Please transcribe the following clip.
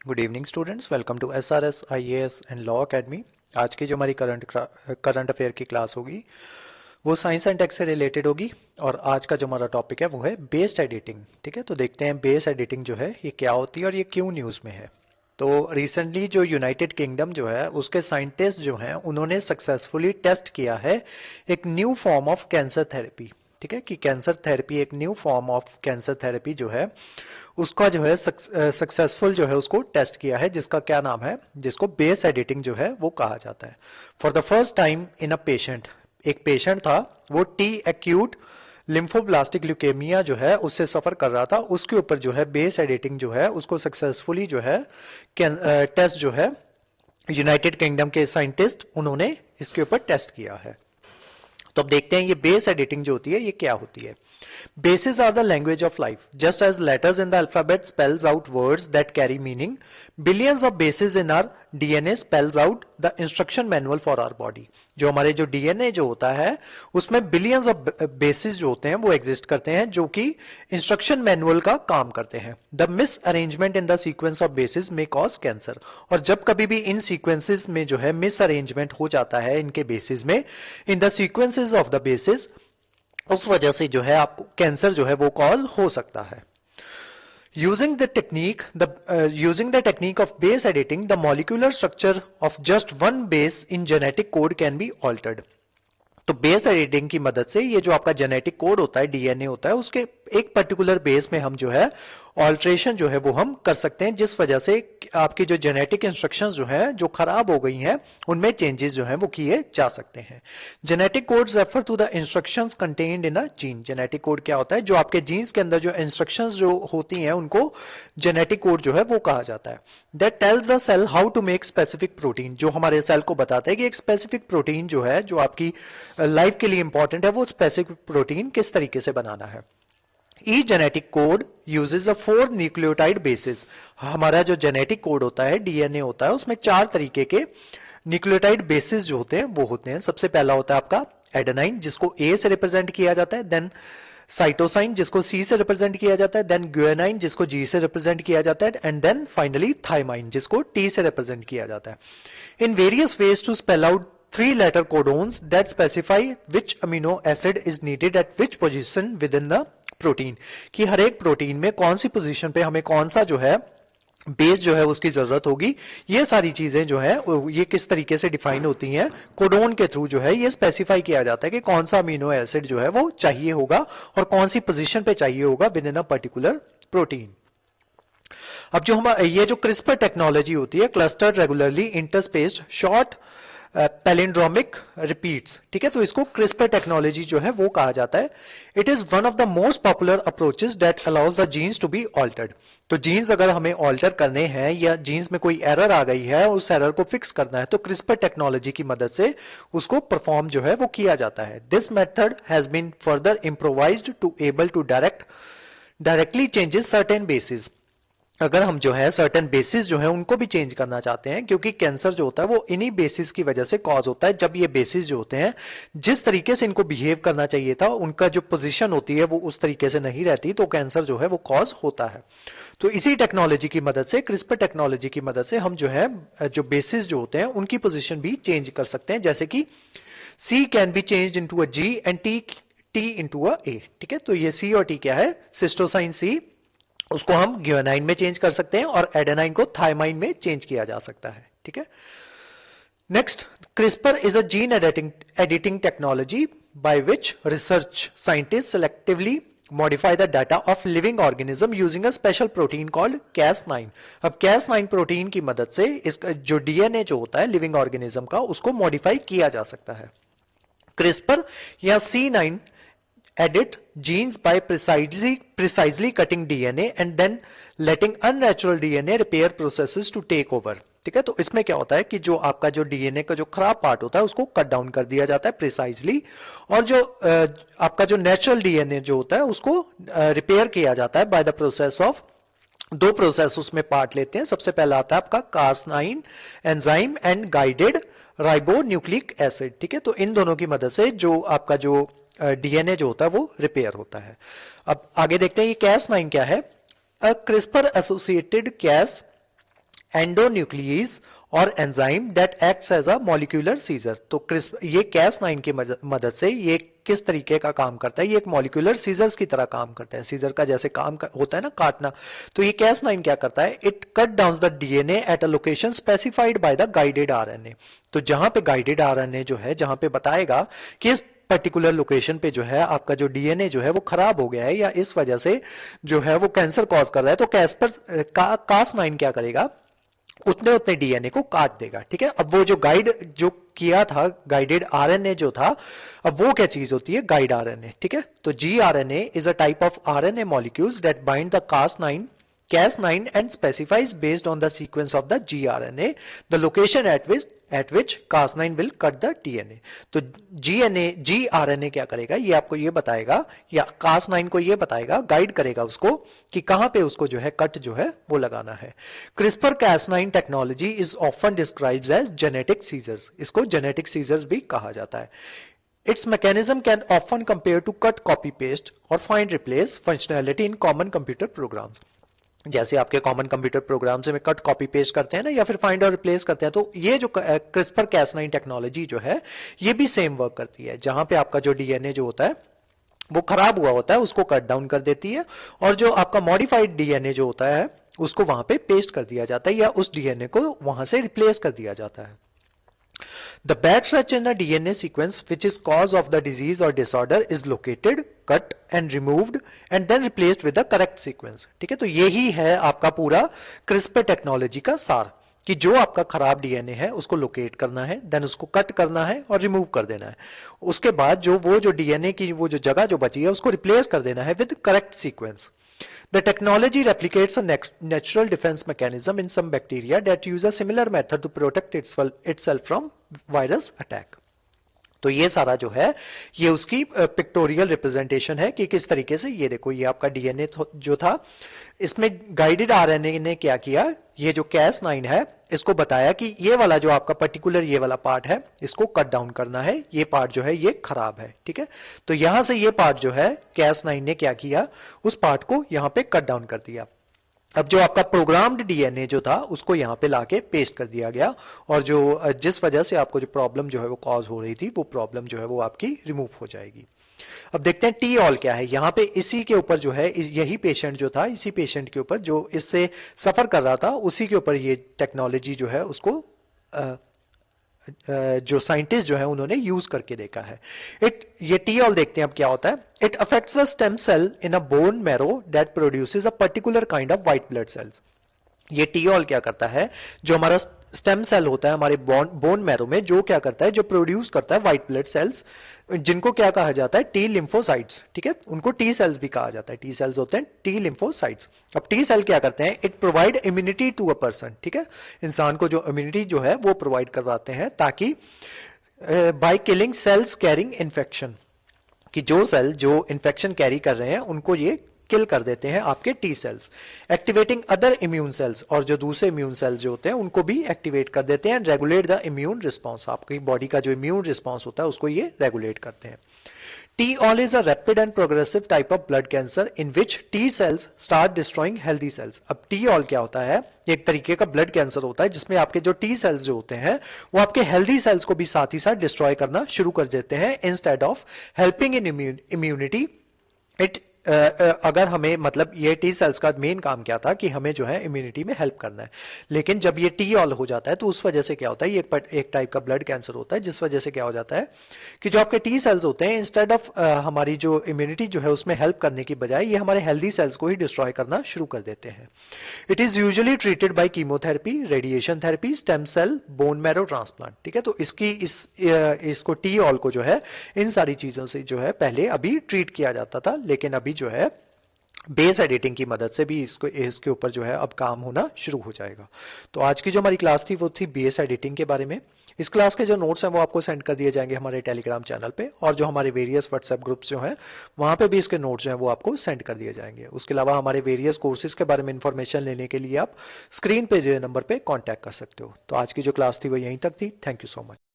Good evening students, welcome to SRS IAS and law academy. आज की जो हमारी करंट अफेयर की क्लास होगी वो साइंस एंड टेक से रिलेटेड होगी। और आज का जो हमारा टॉपिक है वो है बेस एडिटिंग। ठीक है, तो देखते हैं बेस एडिटिंग जो है ये क्या होती है और ये क्यों न्यूज़ में है। तो रिसेंटली जो यूनाइटेड किंगडम जो है उसके साइंटिस्ट जो हैं उन्होंने सक्सेसफुली टेस्ट किया है एक new form of cancer therapy. ठीक है, कि कैंसर थेरेपी, एक new form of cancer therapy जो है उसका जो है सक्सेसफुल जो है उसको टेस्ट किया है, जिसका क्या नाम है, जिसको बेस एडिटिंग जो है वो कहा जाता है। For the first time in a patient, एक पेशेंट था वो टी एक्यूट लिम्फोब्लास्टिक ल्यूकेमिया जो है उससे सफर कर रहा था, उसके ऊपर जो है बेस एडिटिंग जो है उसको सक्सेसफुली जो है टेस्ट जो है यूनाइटेड किंगडम के साइंटिस्ट उन्होंने इसके ऊपर टेस्ट किया है। तो अब देखते हैं ये बेस एडिटिंग जो होती है ये क्या होती है। Bases are the language of life. Just as letters in the alphabet spells out words that carry meaning, billions of bases in our DNA spells out the instruction manual for our body. जो हमारे जो DNA जो होता है उसमें billions of bases जो होते हैं वो exist करते हैं, जो कि instruction manual का काम करते हैं. The misarrangement in the sequence of bases may cause cancer. और जब कभी भी इन sequences में जो है misarrangement हो जाता है इनके bases में, in the sequences of the bases, उस वजह से जो है आपको कैंसर जो है वो कॉज हो सकता है। Using the technique of base editing, the molecular structure of just one base in genetic code can be altered. तो बेस एडिटिंग की मदद से ये जो आपका जेनेटिक कोड होता है, डीएनए होता है, उसके एक पर्टिकुलर बेस में हम जो है ऑल्ट्रेशन जो है वो हम कर सकते हैं, जिस वजह से आपकी जो जेनेटिक इंस्ट्रक्शंस जो है जो खराब हो गई हैं उनमें चेंजेस जो है वो किए जा सकते हैं। Genetic codes refer to the instructions contained in a gene. Genetic code क्या होता है, जो आपके जीन्स के अंदर जो इंस्ट्रक्शंस जो होती हैं उनको जेनेटिक कोड जो है वो कहा जाता है। That tells the cell how to make specific protein, जो हमारे सेल को बताता है कि एक स्पेसिफिक प्रोटीन जो है जो आपकी लाइफ के लिए इंपॉर्टेंट है वो स्पेसिफिक प्रोटीन किस तरीके से बनाना है। Each genetic code uses a 4 nucleotide basis. हमारा जो जेनेटिक कोड होता है, डीएनए होता है, उसमें 4 तरीके के न्यूक्लियोटाइड बेसिस जो होते हैं वो होते हैं। सबसे पहला होता है आपका एडेनाइन, जिसको ए से रिप्रेजेंट किया जाता है, देन साइटोसाइन जिसको सी से रिप्रेजेंट किया जाता है, देन ग्यूएनाइन जिसको जी से रिप्रेजेंट किया जाता है, एंड देन फाइनली थाइमाइन जिसको टी से रिप्रेजेंट किया जाता है। In various ways to spell out 3-letter codons that specify which amino acid is needed at which position within the protein, कि हर एक प्रोटीन में कौन सी पोजीशन पे हमें कौन सा जो है बेस जो है उसकी जरूरत होगी। ये सारी चीजें जो है ये किस तरीके से डिफाइन होती हैं, कोडोन के थ्रू जो है ये स्पेसिफाई किया जाता है कि कौन सा अमीनो एसिड जो है वो चाहिए होगा और कौन सी पोजीशन पे चाहिए होगा with in a particular protein. अब जो हम ये जो क्रिस्पर टेक्नोलॉजी होती है, cluster regularly interspaced short palindromic repeats, ठीक है, तो इसको क्रिस्पर टेक्नोलॉजी जो है वो कहा जाता है। It is one of the most popular approaches that allows the genes to be altered. तो जीन्स अगर हमें ऑल्टर करने हैं या जीन्स में कोई एरर आ गई है, उस एरर को फिक्स करना है, तो क्रिस्पर टेक्नोलॉजी की मदद से उसको परफॉर्म जो है वो किया जाता है। This method has been further improvised to able to directly changes certain basis. अगर हम जो है सर्टेन बेसिस जो है उनको भी चेंज करना चाहते हैं, क्योंकि कैंसर जो होता है वो इन्हीं बेसिस की वजह से कॉज होता है। जब ये बेसिस जो होते हैं जिस तरीके से इनको बिहेव करना चाहिए था, उनका जो पोजीशन होती है वो उस तरीके से नहीं रहती, तो कैंसर जो है वो कॉज होता है। तो इसी टेक्नोलॉजी की मदद से, क्रिस्पर टेक्नोलॉजी की मदद से हम जो है जो बेसिस जो होते हैं उनकी पोजिशन भी चेंज कर सकते हैं, जैसे कि C can be change into a G and T into a A. ठीक है, तो ये सी और टी क्या है, सिस्टोसाइन सी, उसको हम ग्यूएनाइन में चेंज कर सकते हैं और एडेनाइन को थाइमाइन में चेंज किया जा सकता है। ठीक है, next, CRISPR is a gene editing technology by which research scientist selectively modify the data of living organism using a special protein called Cas9। अब Cas9 प्रोटीन की मदद से इसका जो डीएनए जो होता है लिविंग ऑर्गेनिज्म का उसको मॉडिफाई किया जा सकता है। क्रिस्पर या C9 edit genes by precisely cutting DNA and then letting unnatural DNA repair processes to take over। ठीक है, तो इसमें क्या होता है कि जो आपका जो डीएनए का जो खराब पार्ट होता है उसको कट डाउन कर दिया जाता है प्रिसाइजली, और जो आपका जो नेचुरल डीएनए जो होता है उसको रिपेयर किया जाता है बाय द प्रोसेस ऑफ, दो प्रोसेस उसमें पार्ट लेते हैं। सबसे पहला आता है आपका Cas9 enzyme and guided ribo nucleic acid. ठीक है, तो इन दोनों की मदद से जो आपका जो डीएनए जो होता है वो रिपेयर होता है। अब आगे देखते हैं ये Cas9 क्या है। A CRISPR associated Cas endonuclease or enzyme that acts as a molecular scissor. तो क्रिस्प ये Cas9 की मदद से ये किस तरीके का काम करता है, ये एक मॉलिक्यूलर सीजर्स की तरह काम करता है, सीजर का जैसे काम होता है ना काटना। तो ये Cas9 क्या करता है, it cut down the DNA at a location specified by the guided RNA. तो जहां पे गाइडेड आरएनए जो है, जहां पे बताएगा कि इस पर्टिकुलर लोकेशन पे जो है आपका जो डीएनए जो है वो खराब हो गया है या इस वजह से जो है वो कैंसर कॉज कर रहा है, तो Cas9 क्या करेगा, उतने उतने डीएनए को काट देगा। ठीक है, अब वो जो गाइड जो किया था, गाइडेड आरएनए जो था, अब वो क्या चीज होती है, गाइड आरएनए। ठीक है, तो G RNA is a type of RNA molecules that bind the Cas9 and specifies based on the sequence of the gRNA the location at which Cas9 will cut the DNA। तो gRNA क्या करेगा, ये आपको ये बताएगा या Cas9 को ये बताएगा, गाइड करेगा उसको कि कहां पे उसको जो है कट जो है वो लगाना है। CRISPR Cas9 technology is often described as genetic scissors, इसको जेनेटिक सीजर्स भी कहा जाता है। Its mechanism can often compare to cut, copy, paste or find replace functionality in common computer programs। जैसे आपके कॉमन कंप्यूटर प्रोग्राम से में cut copy paste करते हैं ना, या फिर फाइंड और रिप्लेस करते हैं, तो ये जो क्रिस्पर Cas9 टेक्नोलॉजी जो है ये भी सेम वर्क करती है। जहां पे आपका जो डीएनए जो होता है वो खराब हुआ होता है उसको कट डाउन कर देती है, और जो आपका मॉडिफाइड डीएनए जो होता है उसको वहां पे पेस्ट कर दिया जाता है या उस डीएनए को वहां से रिप्लेस कर दिया जाता है। The bad stretch in the DNA sequence which is cause of the disease or disorder is located, cut and removed and then replaced with the correct sequence। ठीक है, तो यही है आपका पूरा क्रिस्पर टेक्नोलॉजी का सार कि जो आपका खराब डीएनए है उसको लोकेट करना है, देन उसको कट करना है और रिमूव कर देना है। उसके बाद जो डीएनए की वो जो जगह जो बची है उसको रिप्लेस कर देना है with correct sequence. The technology replicates a natural defense mechanism in some bacteria that use a similar method to protect itself from virus attack। तो ये सारा जो है ये उसकी पिक्टोरियल रिप्रेजेंटेशन है कि किस तरीके से, ये देखो ये आपका डीएनए जो था, इसमें गाइडेड आरएनए ने क्या किया, ये जो Cas9 है इसको बताया कि ये वाला जो आपका पर्टिकुलर ये वाला पार्ट है इसको कट डाउन करना है, ये पार्ट जो है ये खराब है। ठीक है, तो यहां से ये पार्ट जो है Cas9 ने क्या किया, उस पार्ट को यहां पे कट डाउन कर दिया। अब जो आपका प्रोग्राम्ड डीएनए जो था उसको यहां पे लाके पेस्ट कर दिया गया, और जो जिस वजह से आपको जो प्रॉब्लम जो है वो कॉज हो रही थी वो प्रॉब्लम जो है वो आपकी रिमूव हो जाएगी। अब देखते हैं टी ऑल क्या है। यहां पे इसी के ऊपर जो है यही पेशेंट जो था, इसी पेशेंट के ऊपर जो इससे सफर कर रहा था उसी के ऊपर ये टेक्नोलॉजी जो है उसको जो साइंटिस्ट जो है उन्होंने यूज करके देखा है। ये टी ऑल देखते हैं अब क्या होता है। It affects the stem cell in a bone marrow that produces a particular kind of white blood cells. ये टी ऑल क्या करता है, जो हमारा स्टेम सेल होता है हमारे बोन मैरो में, जो क्या करता है, जो प्रोड्यूस करता है व्हाइट ब्लड सेल्स, जिनको क्या कहा जाता है, टी लिम्फोसाइट्स। ठीक है, उनको टी सेल्स भी कहा जाता है, टी सेल्स होते हैं टी लिम्फोसाइट्स। अब टी सेल क्या करते हैं, it provide immunity to a person. ठीक है, इंसान को जो इम्यूनिटी जो है वो प्रोवाइड करवाते हैं ताकि by killing cells carrying infection, कि जो सेल जो इन्फेक्शन कैरी कर रहे हैं उनको ये किल कर देते हैं आपके T cells. Activating other immune cells, और जो दूसरे इम्यून सेल्स जो होते हैं उनको भी एक्टिवेट कर देते हैं। रेगुलेट द इम्यून रिस्पॉन्स, आपकी बॉडी का जो इम्यून रिस्पॉन्स होता है उसको ये रेगुलेट करते हैं। T all is a rapid and progressive type of blood cancer in which T cells start destroying healthy cells. अब टी ऑल क्या होता है, एक तरीके का ब्लड कैंसर होता है जिसमें आपके जो टी सेल्स जो होते हैं वो आपके हेल्दी सेल्स को भी साथ ही साथ डिस्ट्रॉय करना शुरू कर देते हैं। Instead of helping in immunity, it अगर हमें मतलब ये टी सेल्स का मेन काम क्या था कि हमें जो है इम्यूनिटी में हेल्प करना है, लेकिन जब ये टी ऑल हो जाता है तो उस वजह से क्या होता है, ये एक टाइप का ब्लड कैंसर होता है, जिस वजह से क्या हो जाता है कि जो आपके टी सेल्स होते हैं इंस्टेड ऑफ हमारी जो इम्यूनिटी जो है उसमें हेल्प करने की बजाय ये हमारे हेल्दी सेल्स को ही डिस्ट्रॉय करना शुरू कर देते हैं। It is usually treated by chemotherapy, radiation therapy, stem cell, bone marrow transplant. ठीक है, तो इसको टी ऑल को जो है इन सारी चीजों से जो है पहले अभी ट्रीट किया जाता था, लेकिन अभी जो है बेस एडिटिंग की मदद से भी इसके ऊपर जो है अब काम होना शुरू हो जाएगा। तो आज की जो हमारी क्लास थी वो थी बेस एडिटिंग के बारे में। इस क्लास के जो नोट्स हैं वो आपको सेंड कर दिए जाएंगे हमारे टेलीग्राम चैनल पे, और जो हमारे वेरियस व्हाट्सएप ग्रुप्स जो हैं वहां पे भी इसके नोट्स जो हैं वो आपको सेंड कर दिए जाएंगे। उसके अलावा हमारे वेरियस कोर्सेज के बारे में इंफॉर्मेशन लेने के लिए आप स्क्रीन पे जो नंबर पे कॉन्टैक्ट कर सकते हो। तो आज की जो क्लास थी वो यहीं तक थी। Thank you so much.